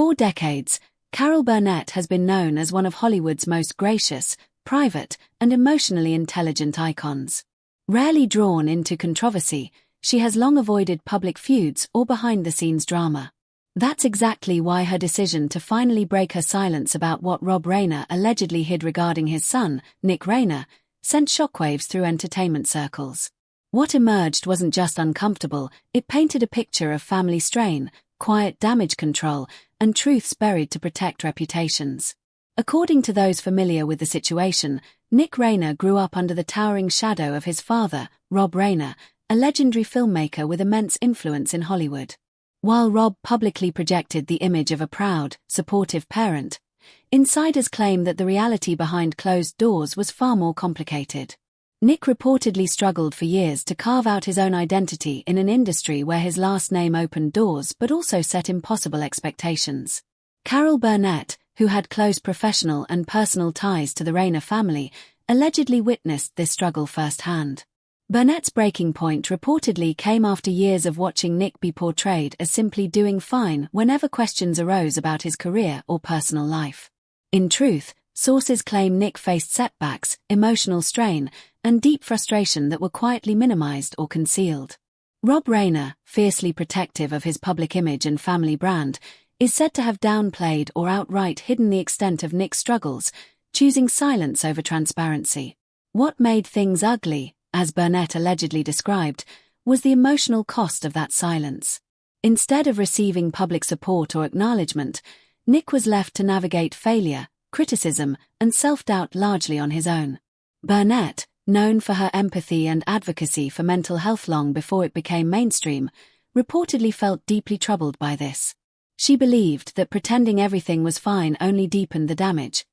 For decades, Carol Burnett has been known as one of Hollywood's most gracious, private, and emotionally intelligent icons. Rarely drawn into controversy, she has long avoided public feuds or behind-the-scenes drama. That's exactly why her decision to finally break her silence about what Rob Reiner allegedly hid regarding his son, Nick Reiner, sent shockwaves through entertainment circles. What emerged wasn't just uncomfortable, it painted a picture of family strain, quiet damage control, and truths buried to protect reputations. According to those familiar with the situation, Nick Reiner grew up under the towering shadow of his father, Rob Reiner, a legendary filmmaker with immense influence in Hollywood. While Rob publicly projected the image of a proud, supportive parent, insiders claim that the reality behind closed doors was far more complicated. Nick reportedly struggled for years to carve out his own identity in an industry where his last name opened doors but also set impossible expectations. Carol Burnett, who had close professional and personal ties to the Reiner family, allegedly witnessed this struggle firsthand. Burnett's breaking point reportedly came after years of watching Nick be portrayed as simply doing fine whenever questions arose about his career or personal life. In truth, sources claim Nick faced setbacks, emotional strain, and deep frustration that were quietly minimized or concealed. Rob Reiner, fiercely protective of his public image and family brand, is said to have downplayed or outright hidden the extent of Nick's struggles, choosing silence over transparency. What made things ugly, as Burnett allegedly described, was the emotional cost of that silence. Instead of receiving public support or acknowledgement, Nick was left to navigate failure, criticism, and self-doubt largely on his own. Burnett, known for her empathy and advocacy for mental health long before it became mainstream, reportedly felt deeply troubled by this. She believed that pretending everything was fine only deepened the damage,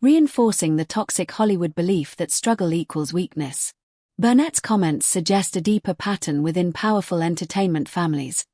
reinforcing the toxic Hollywood belief that struggle equals weakness. Burnett's comments suggest a deeper pattern within powerful entertainment families,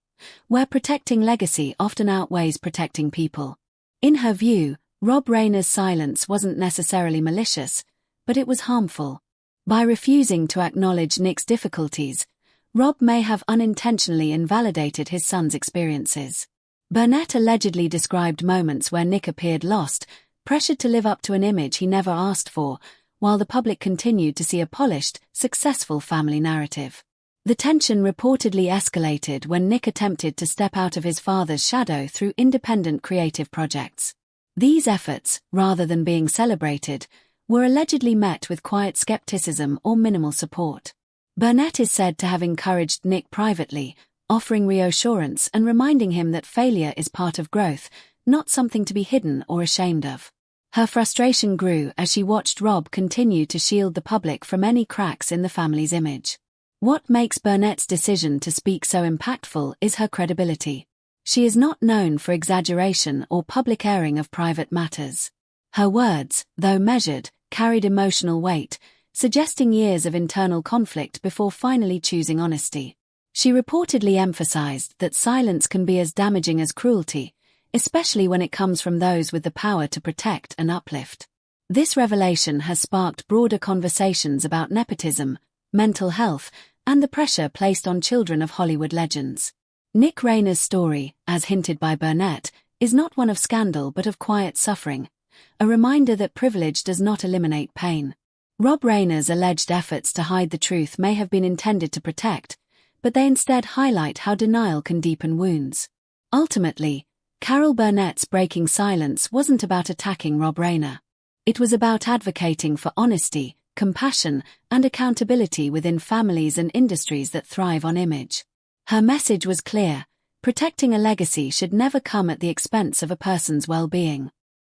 where protecting legacy often outweighs protecting people. In her view, Rob Reiner's silence wasn't necessarily malicious, but it was harmful. By refusing to acknowledge Nick's difficulties, Rob may have unintentionally invalidated his son's experiences. Burnett allegedly described moments where Nick appeared lost, pressured to live up to an image he never asked for, while the public continued to see a polished, successful family narrative. The tension reportedly escalated when Nick attempted to step out of his father's shadow through independent creative projects. These efforts, rather than being celebrated, were allegedly met with quiet skepticism or minimal support. Burnett is said to have encouraged Nick privately, offering reassurance and reminding him that failure is part of growth, not something to be hidden or ashamed of. Her frustration grew as she watched Rob continue to shield the public from any cracks in the family's image. What makes Burnett's decision to speak so impactful is her credibility. She is not known for exaggeration or public airing of private matters. Her words, though measured, carried emotional weight, suggesting years of internal conflict before finally choosing honesty. She reportedly emphasized that silence can be as damaging as cruelty, especially when it comes from those with the power to protect and uplift. This revelation has sparked broader conversations about nepotism, mental health, and the pressure placed on children of Hollywood legends. Nick Reiner's story, as hinted by Burnett, is not one of scandal but of quiet suffering, a reminder that privilege does not eliminate pain. Rob Reiner's alleged efforts to hide the truth may have been intended to protect, but they instead highlight how denial can deepen wounds. Ultimately, Carol Burnett's breaking silence wasn't about attacking Rob Reiner. It was about advocating for honesty, compassion, and accountability within families and industries that thrive on image. Her message was clear: protecting a legacy should never come at the expense of a person's well-being.